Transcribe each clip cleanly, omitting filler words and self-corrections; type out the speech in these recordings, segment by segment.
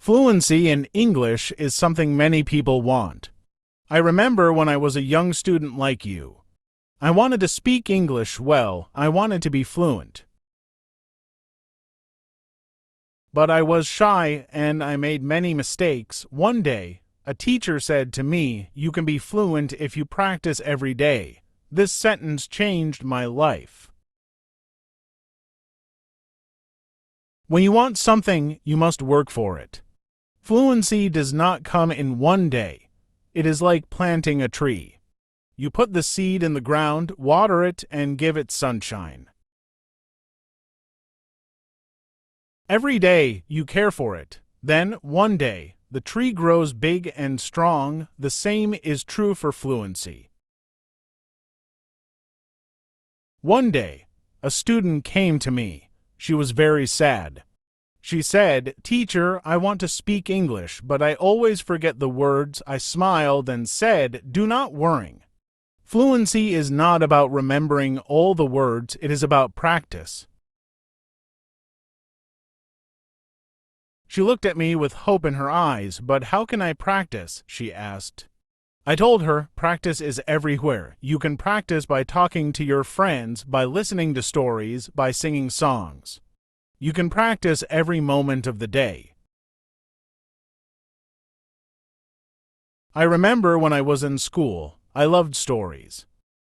Fluency in English is something many people want. I remember when I was a young student like you. I wanted to speak English well. I wanted to be fluent. But I was shy and I made many mistakes. One day, a teacher said to me, "You can be fluent if you practice every day." This sentence changed my life. When you want something, you must work for it. Fluency does not come in one day. It is like planting a tree. You put the seed in the ground, water it, and give it sunshine. Every day you care for it. Then, one day, the tree grows big and strong. The same is true for fluency. One day, a student came to me. She was very sad. She said, "Teacher, I want to speak English, but I always forget the words." I smiled and said, "Do not worry. Fluency is not about remembering all the words, it is about practice." She looked at me with hope in her eyes. "But how can I practice?" she asked. I told her, practice is everywhere. You can practice by talking to your friends, by listening to stories, by singing songs. You can practice every moment of the day. I remember when I was in school, I loved stories.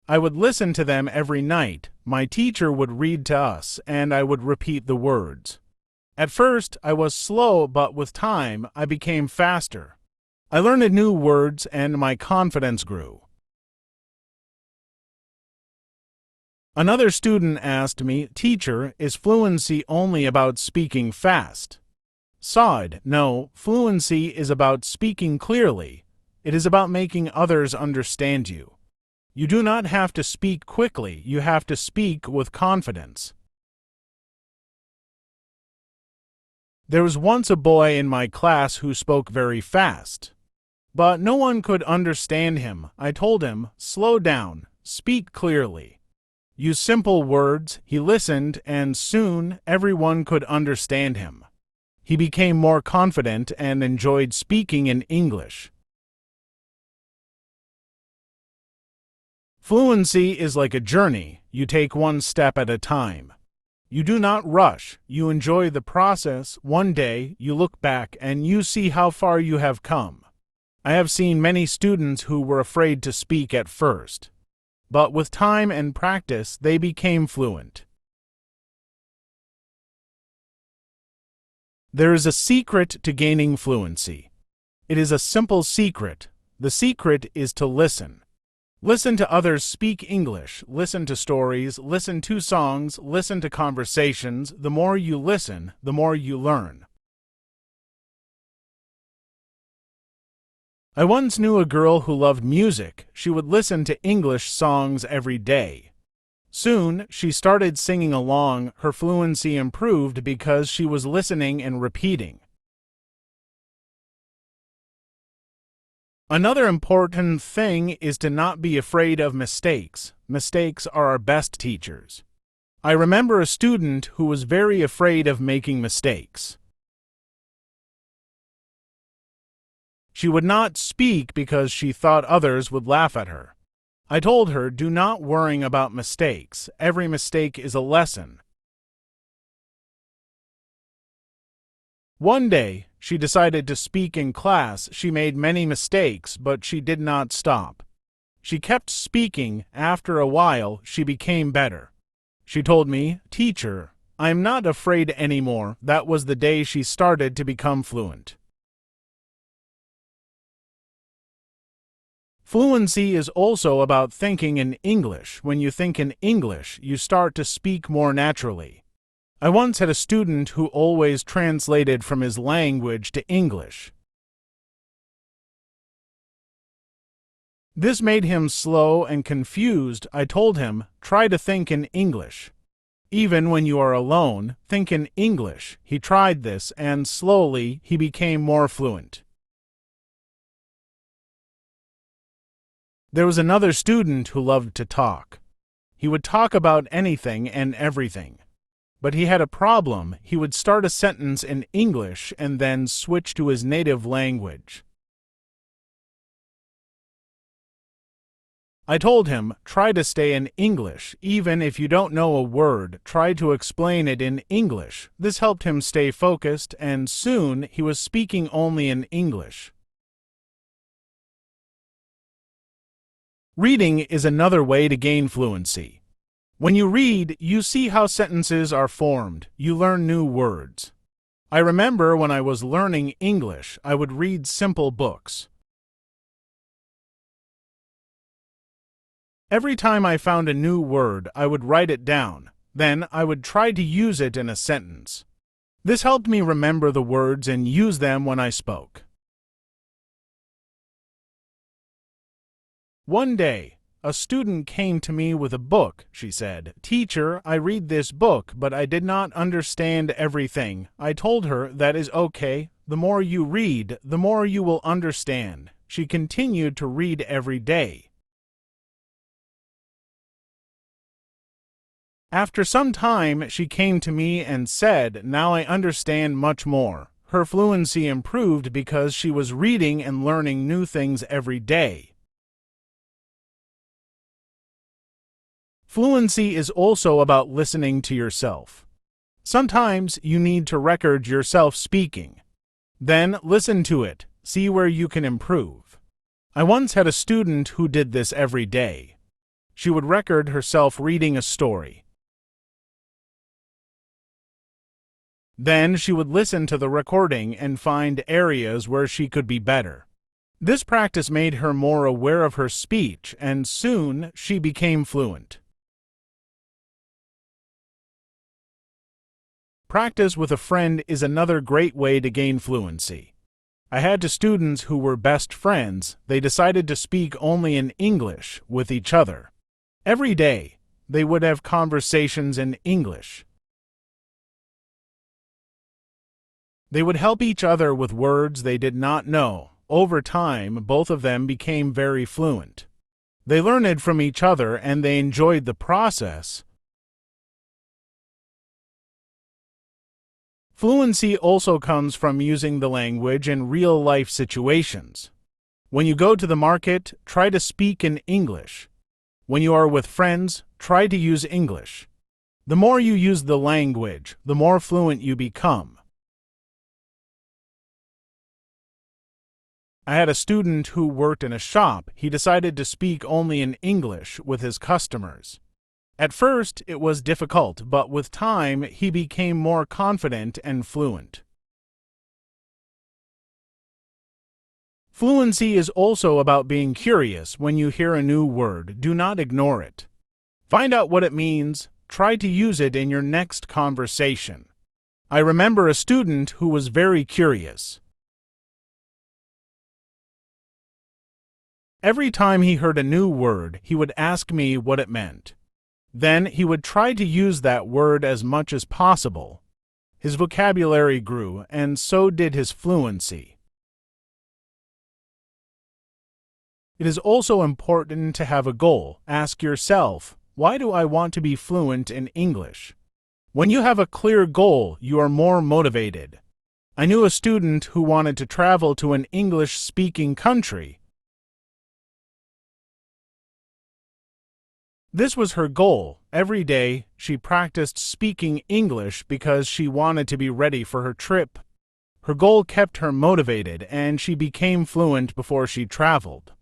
I would listen to them every night. My teacher would read to us, and I would repeat the words. At first, I was slow, but with time, I became faster. I learned new words, and my confidence grew. Another student asked me, "Teacher, is fluency only about speaking fast?" Said, "No, fluency is about speaking clearly. It is about making others understand you. You do not have to speak quickly, you have to speak with confidence." There was once a boy in my class who spoke very fast, but no one could understand him. I told him, "Slow down, speak clearly. Use simple words." He listened, and soon everyone could understand him. He became more confident and enjoyed speaking in English. Fluency is like a journey. You take one step at a time. You do not rush. You enjoy the process. One day, you look back and you see how far you have come. I have seen many students who were afraid to speak at first, but with time and practice, they became fluent. There is a secret to gaining fluency. It is a simple secret. The secret is to listen. Listen to others speak English. Listen to stories. Listen to songs. Listen to conversations. The more you listen, the more you learn. I once knew a girl who loved music. She would listen to English songs every day. Soon, she started singing along. Her fluency improved because she was listening and repeating. Another important thing is to not be afraid of mistakes. Mistakes are our best teachers. I remember a student who was very afraid of making mistakes. She would not speak because she thought others would laugh at her. I told her, "Do not worry about mistakes. Every mistake is a lesson." One day, she decided to speak in class. She made many mistakes, but she did not stop. She kept speaking. After a while, she became better. She told me, "Teacher, I am not afraid anymore." That was the day she started to become fluent. Fluency is also about thinking in English. When you think in English, you start to speak more naturally. I once had a student who always translated from his language to English. This made him slow and confused. I told him, "Try to think in English. Even when you are alone, think in English." He tried this, and slowly he became more fluent. There was another student who loved to talk. He would talk about anything and everything. But he had a problem. He would start a sentence in English and then switch to his native language. I told him, try to stay in English. Even if you don't know a word, try to explain it in English. This helped him stay focused, and soon he was speaking only in English. Reading is another way to gain fluency. When you read, you see how sentences are formed. You learn new words. I remember when I was learning English, I would read simple books. Every time I found a new word, I would write it down. Then I would try to use it in a sentence. This helped me remember the words and use them when I spoke. One day, a student came to me with a book. She said, "Teacher, I read this book, but I did not understand everything." I told her that is okay. The more you read, the more you will understand. She continued to read every day. After some time, she came to me and said, "Now I understand much more." Her fluency improved because she was reading and learning new things every day. Fluency is also about listening to yourself. Sometimes you need to record yourself speaking. Then listen to it, see where you can improve. I once had a student who did this every day. She would record herself reading a story. Then she would listen to the recording and find areas where she could be better. This practice made her more aware of her speech, and soon she became fluent. Practice with a friend is another great way to gain fluency. I had two students who were best friends. They decided to speak only in English with each other. Every day, they would have conversations in English. They would help each other with words they did not know. Over time, both of them became very fluent. They learned from each other and they enjoyed the process. Fluency also comes from using the language in real-life situations. When you go to the market, try to speak in English. When you are with friends, try to use English. The more you use the language, the more fluent you become. I had a student who worked in a shop. He decided to speak only in English with his customers. At first, it was difficult, but with time, he became more confident and fluent. Fluency is also about being curious. When you hear a new word, do not ignore it. Find out what it means. Try to use it in your next conversation. I remember a student who was very curious. Every time he heard a new word, he would ask me what it meant. Then he would try to use that word as much as possible. His vocabulary grew, and so did his fluency. It is also important to have a goal. Ask yourself, why do I want to be fluent in English? When you have a clear goal, you are more motivated. I knew a student who wanted to travel to an English-speaking country. This was her goal. Every day, she practiced speaking English because she wanted to be ready for her trip. Her goal kept her motivated, and she became fluent before she traveled.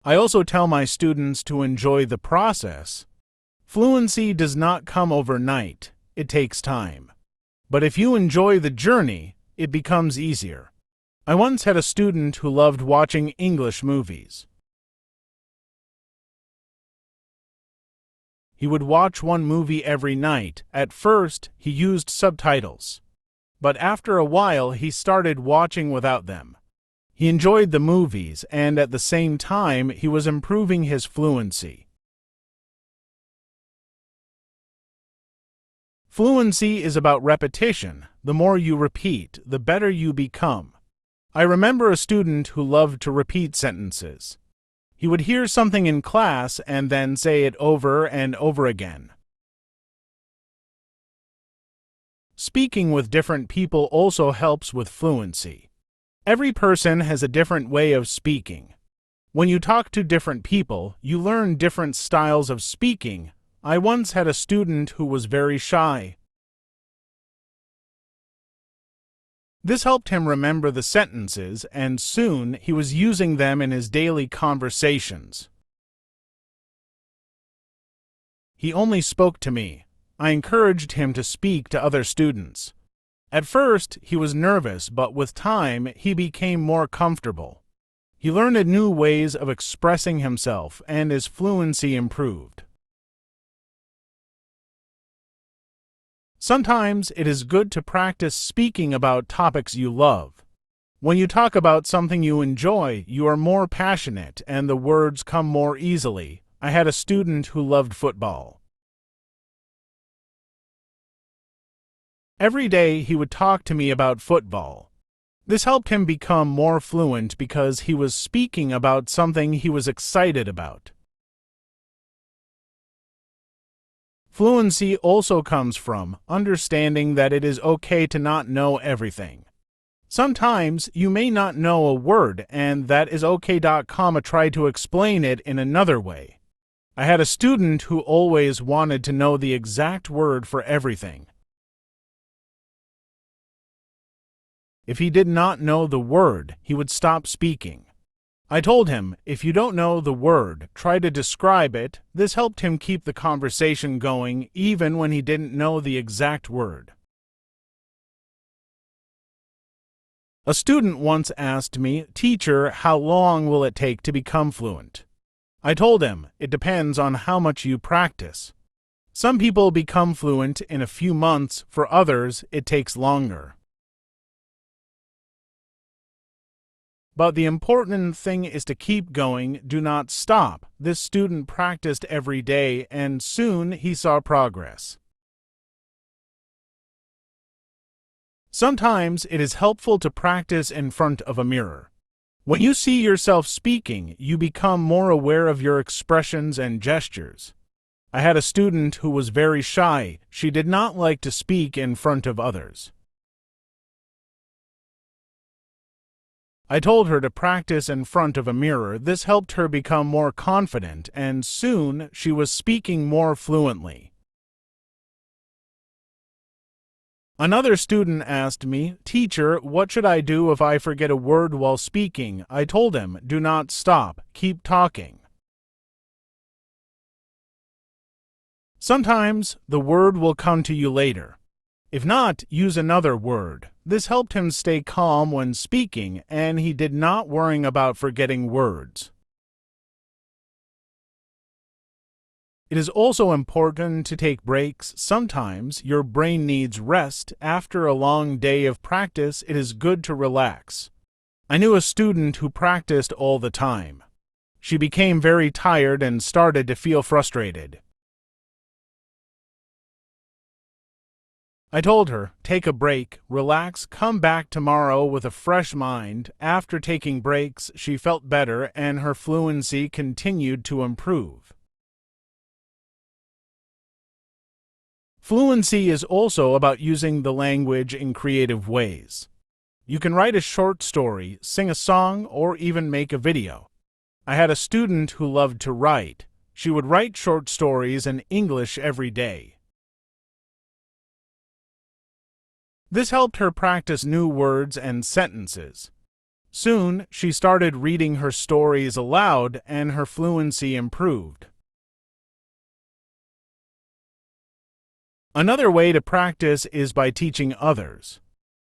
I also tell my students to enjoy the process. Fluency does not come overnight. It takes time. But if you enjoy the journey, it becomes easier. I once had a student who loved watching English movies. He would watch one movie every night. At first, he used subtitles. But after a while, he started watching without them. He enjoyed the movies, and at the same time, he was improving his fluency. Fluency is about repetition. The more you repeat, the better you become. I remember a student who loved to repeat sentences. He would hear something in class and then say it over and over again. Speaking with different people also helps with fluency. Every person has a different way of speaking. When you talk to different people, you learn different styles of speaking. I once had a student who was very shy. This helped him remember the sentences, and soon he was using them in his daily conversations. He only spoke to me. I encouraged him to speak to other students. At first, he was nervous, but with time, he became more comfortable. He learned new ways of expressing himself, and his fluency improved. Sometimes it is good to practice speaking about topics you love. When you talk about something you enjoy, you are more passionate and the words come more easily. I had a student who loved football. Every day he would talk to me about football. This helped him become more fluent because he was speaking about something he was excited about. Fluency also comes from understanding that it is okay to not know everything. Sometimes you may not know a word, and that is okay. Try to explain it in another way. I had a student who always wanted to know the exact word for everything. If he did not know the word, he would stop speaking. I told him, if you don't know the word, try to describe it. This helped him keep the conversation going even when he didn't know the exact word. A student once asked me, "Teacher, how long will it take to become fluent?" I told him, it depends on how much you practice. Some people become fluent in a few months, for others it takes longer. But the important thing is to keep going, do not stop. This student practiced every day and soon he saw progress. Sometimes it is helpful to practice in front of a mirror. When you see yourself speaking, you become more aware of your expressions and gestures. I had a student who was very shy. She did not like to speak in front of others. I told her to practice in front of a mirror. This helped her become more confident, and soon she was speaking more fluently. Another student asked me, "Teacher, what should I do if I forget a word while speaking?" I told him, do not stop, keep talking. Sometimes the word will come to you later. If not, use another word. This helped him stay calm when speaking, and he did not worry about forgetting words. It is also important to take breaks. Sometimes your brain needs rest. After a long day of practice, it is good to relax. I knew a student who practiced all the time. She became very tired and started to feel frustrated. I told her, take a break, relax, come back tomorrow with a fresh mind. After taking breaks, she felt better and her fluency continued to improve. Fluency is also about using the language in creative ways. You can write a short story, sing a song, or even make a video. I had a student who loved to write. She would write short stories in English every day. This helped her practice new words and sentences. Soon, she started reading her stories aloud and her fluency improved. Another way to practice is by teaching others.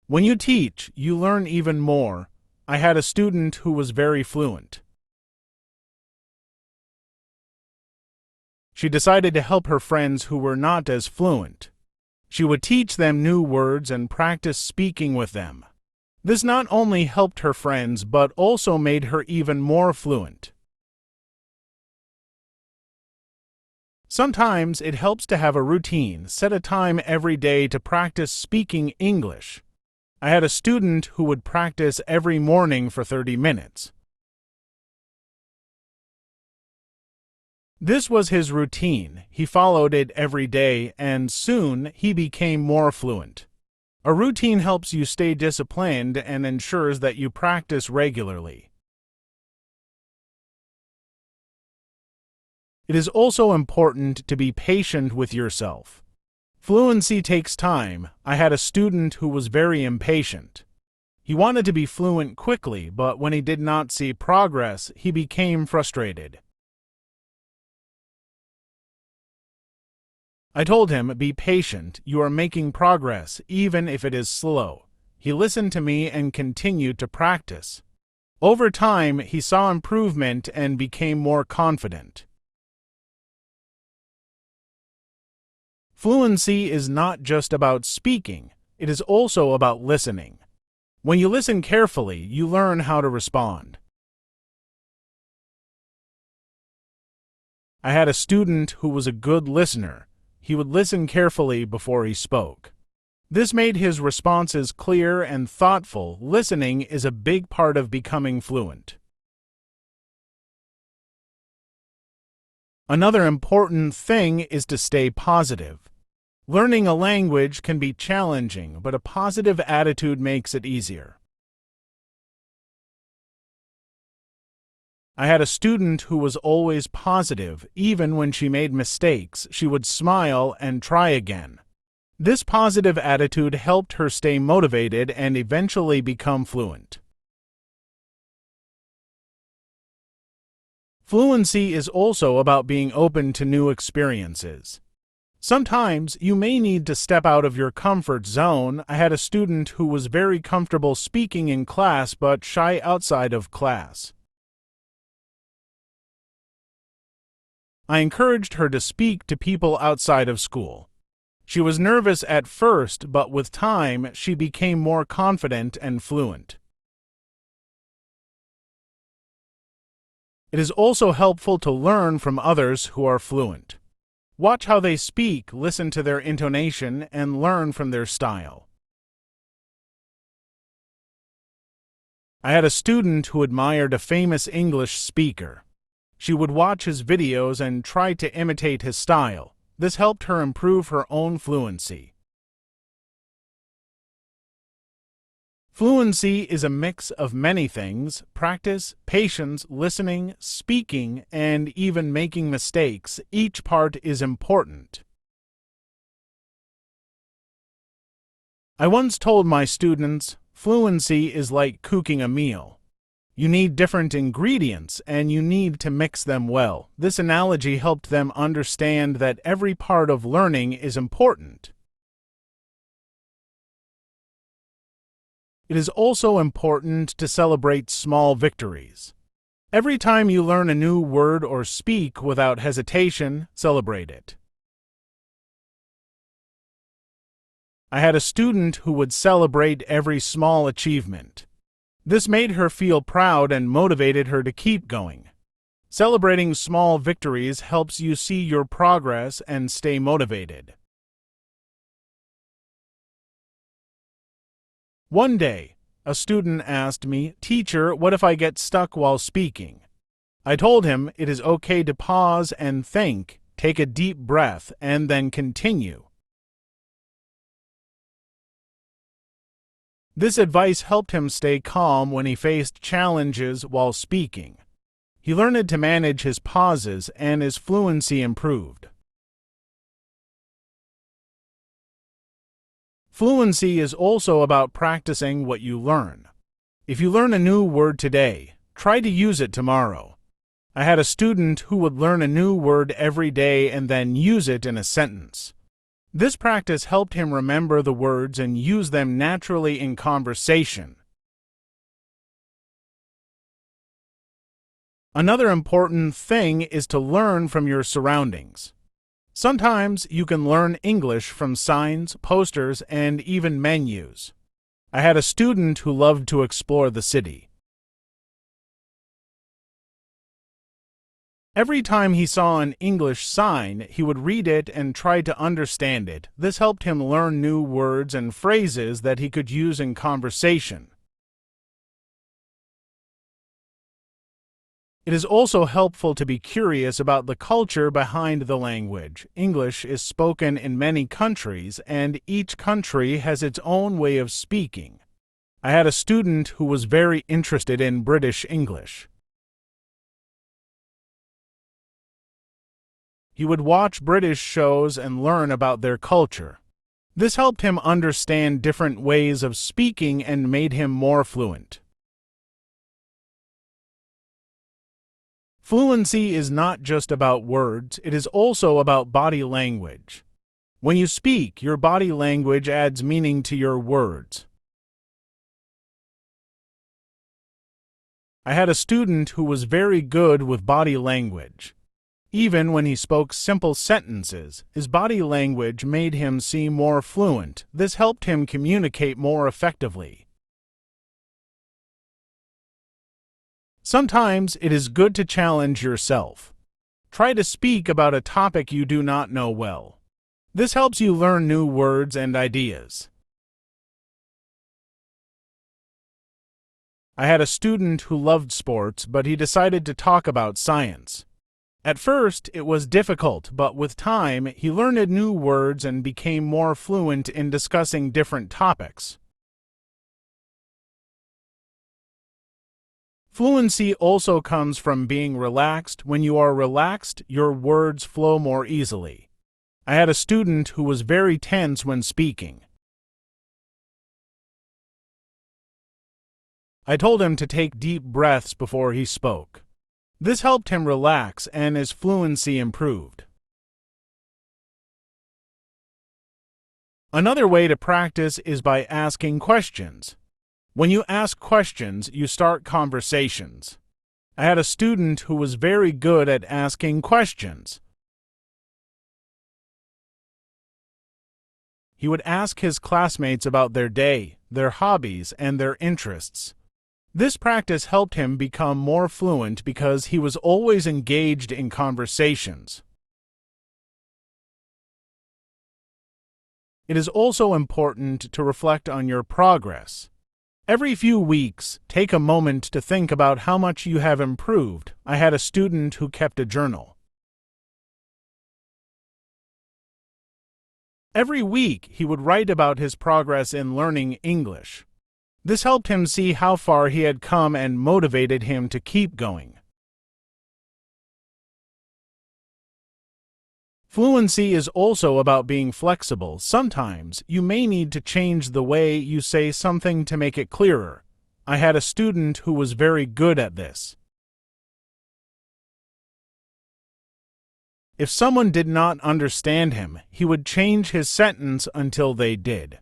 When you teach, you learn even more. I had a student who was very fluent. She decided to help her friends who were not as fluent. She would teach them new words and practice speaking with them. This not only helped her friends but also made her even more fluent. Sometimes it helps to have a routine. Set a time every day to practice speaking English. I had a student who would practice every morning for 30 minutes. This was his routine. He followed it every day, and soon he became more fluent. A routine helps you stay disciplined and ensures that you practice regularly. It is also important to be patient with yourself. Fluency takes time. I had a student who was very impatient. He wanted to be fluent quickly, but when he did not see progress, he became frustrated. I told him, "Be patient. You are making progress, even if it is slow." He listened to me and continued to practice. Over time, he saw improvement and became more confident. Fluency is not just about speaking, it is also about listening. When you listen carefully, you learn how to respond. I had a student who was a good listener. He would listen carefully before he spoke. This made his responses clear and thoughtful. Listening is a big part of becoming fluent. Another important thing is to stay positive. Learning a language can be challenging, but a positive attitude makes it easier. I had a student who was always positive. Even when she made mistakes, she would smile and try again. This positive attitude helped her stay motivated and eventually become fluent. Fluency is also about being open to new experiences. Sometimes you may need to step out of your comfort zone. I had a student who was very comfortable speaking in class but shy outside of class. I encouraged her to speak to people outside of school. She was nervous at first, but with time, she became more confident and fluent. It is also helpful to learn from others who are fluent. Watch how they speak, listen to their intonation, and learn from their style. I had a student who admired a famous English speaker. She would watch his videos and try to imitate his style. This helped her improve her own fluency. Fluency is a mix of many things: practice, patience, listening, speaking, and even making mistakes. Each part is important. I once told my students, fluency is like cooking a meal. You need different ingredients, and you need to mix them well. This analogy helped them understand that every part of learning is important. It is also important to celebrate small victories. Every time you learn a new word or speak without hesitation, celebrate it. I had a student who would celebrate every small achievement. This made her feel proud and motivated her to keep going. Celebrating small victories helps you see your progress and stay motivated. One day, a student asked me, "Teacher, what if I get stuck while speaking?" I told him it is okay to pause and think, take a deep breath, and then continue. This advice helped him stay calm when he faced challenges while speaking. He learned to manage his pauses, and his fluency improved. Fluency is also about practicing what you learn. If you learn a new word today, try to use it tomorrow. I had a student who would learn a new word every day and then use it in a sentence. This practice helped him remember the words and use them naturally in conversation. Another important thing is to learn from your surroundings. Sometimes you can learn English from signs, posters, and even menus. I had a student who loved to explore the city. Every time he saw an English sign, he would read it and try to understand it. This helped him learn new words and phrases that he could use in conversation. It is also helpful to be curious about the culture behind the language. English is spoken in many countries, and each country has its own way of speaking. I had a student who was very interested in British English. He would watch British shows and learn about their culture. This helped him understand different ways of speaking and made him more fluent. Fluency is not just about words, it is also about body language. When you speak, your body language adds meaning to your words. I had a student who was very good with body language. Even when he spoke simple sentences, his body language made him seem more fluent. This helped him communicate more effectively. Sometimes it is good to challenge yourself. Try to speak about a topic you do not know well. This helps you learn new words and ideas. I had a student who loved sports, but he decided to talk about science. At first, it was difficult, but with time, he learned new words and became more fluent in discussing different topics. Fluency also comes from being relaxed. When you are relaxed, your words flow more easily. I had a student who was very tense when speaking. I told him to take deep breaths before he spoke. This helped him relax and his fluency improved. Another way to practice is by asking questions. When you ask questions, you start conversations. I had a student who was very good at asking questions. He would ask his classmates about their day, their hobbies, and their interests. This practice helped him become more fluent because he was always engaged in conversations. It is also important to reflect on your progress. Every few weeks, take a moment to think about how much you have improved. I had a student who kept a journal. Every week, he would write about his progress in learning English. This helped him see how far he had come and motivated him to keep going. Fluency is also about being flexible. Sometimes you may need to change the way you say something to make it clearer. I had a student who was very good at this. If someone did not understand him, he would change his sentence until they did.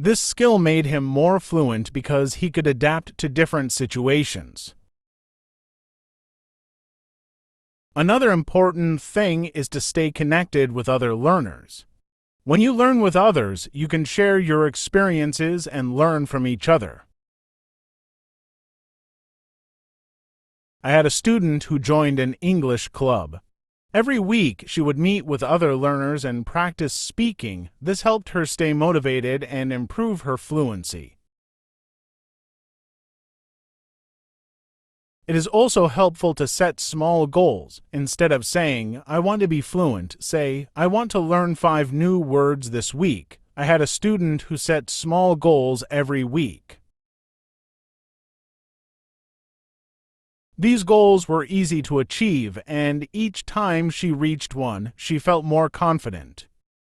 This skill made him more fluent because he could adapt to different situations. Another important thing is to stay connected with other learners. When you learn with others, you can share your experiences and learn from each other. I had a student who joined an English club. Every week, she would meet with other learners and practice speaking. This helped her stay motivated and improve her fluency. It is also helpful to set small goals. Instead of saying, "I want to be fluent," say, "I want to learn 5 new words this week." I had a student who set small goals every week. These goals were easy to achieve, and each time she reached one, she felt more confident.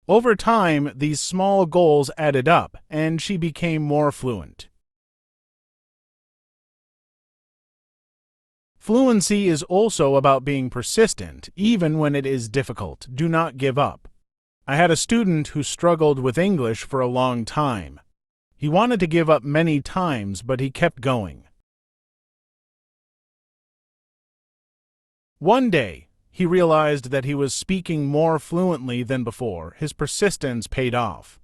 Over time, these small goals added up, and she became more fluent. Fluency is also about being persistent, even when it is difficult. Do not give up. I had a student who struggled with English for a long time. He wanted to give up many times, but he kept going. One day, he realized that he was speaking more fluently than before. His persistence paid off.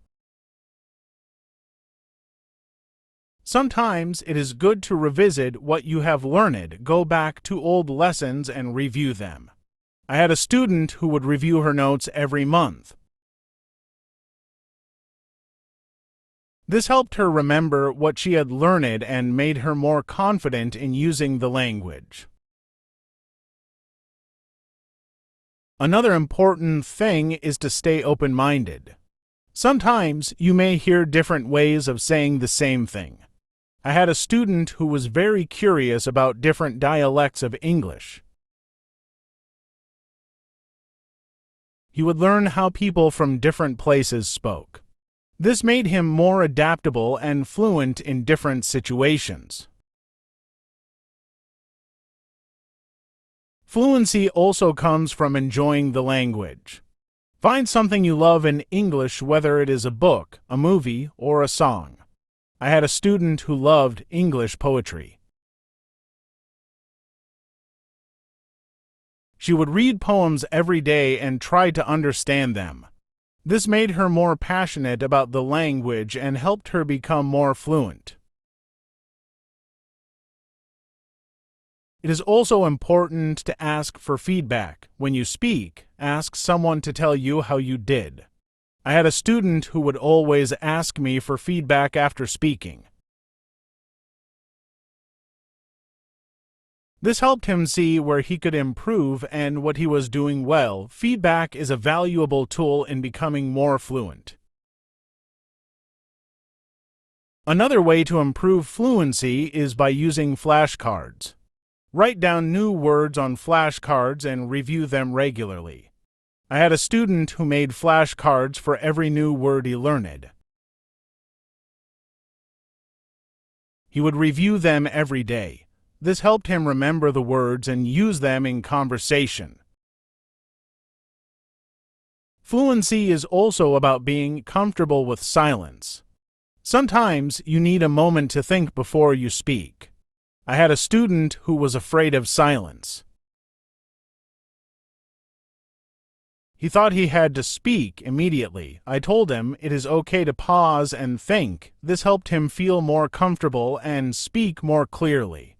Sometimes it is good to revisit what you have learned. Go back to old lessons and review them. I had a student who would review her notes every month. This helped her remember what she had learned and made her more confident in using the language. Another important thing is to stay open-minded. Sometimes you may hear different ways of saying the same thing. I had a student who was very curious about different dialects of English. He would learn how people from different places spoke. This made him more adaptable and fluent in different situations. Fluency also comes from enjoying the language. Find something you love in English, whether it is a book, a movie, or a song. I had a student who loved English poetry. She would read poems every day and try to understand them. This made her more passionate about the language and helped her become more fluent. It is also important to ask for feedback. When you speak, ask someone to tell you how you did. I had a student who would always ask me for feedback after speaking. This helped him see where he could improve and what he was doing well. Feedback is a valuable tool in becoming more fluent. Another way to improve fluency is by using flashcards. Write down new words on flashcards and review them regularly. I had a student who made flashcards for every new word he learned. He would review them every day. This helped him remember the words and use them in conversation. Fluency is also about being comfortable with silence. Sometimes you need a moment to think before you speak. I had a student who was afraid of silence. He thought he had to speak immediately. I told him it is okay to pause and think. This helped him feel more comfortable and speak more clearly.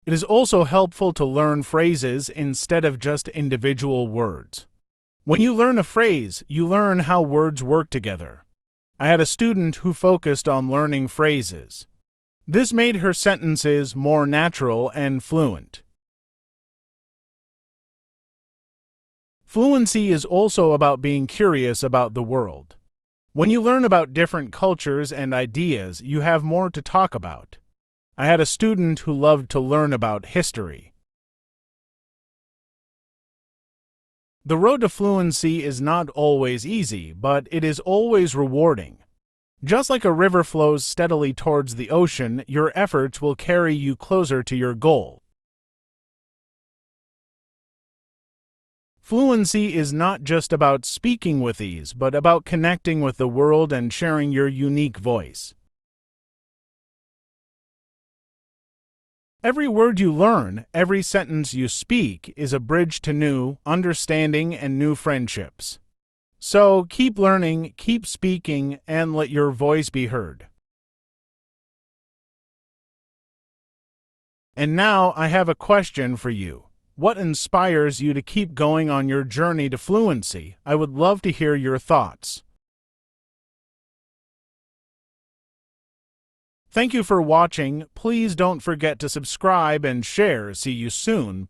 It is also helpful to learn phrases instead of just individual words. When you learn a phrase, you learn how words work together. I had a student who focused on learning phrases. This made her sentences more natural and fluent. Fluency is also about being curious about the world. When you learn about different cultures and ideas, you have more to talk about. I had a student who loved to learn about history. The road to fluency is not always easy, but it is always rewarding. Just like a river flows steadily towards the ocean, your efforts will carry you closer to your goal. Fluency is not just about speaking with ease, but about connecting with the world and sharing your unique voice. Every word you learn, every sentence you speak, is a bridge to new understanding and new friendships. So keep learning, keep speaking, and let your voice be heard. And now I have a question for you. What inspires you to keep going on your journey to fluency? I would love to hear your thoughts. Thank you for watching. Please don't forget to subscribe and share. See you soon.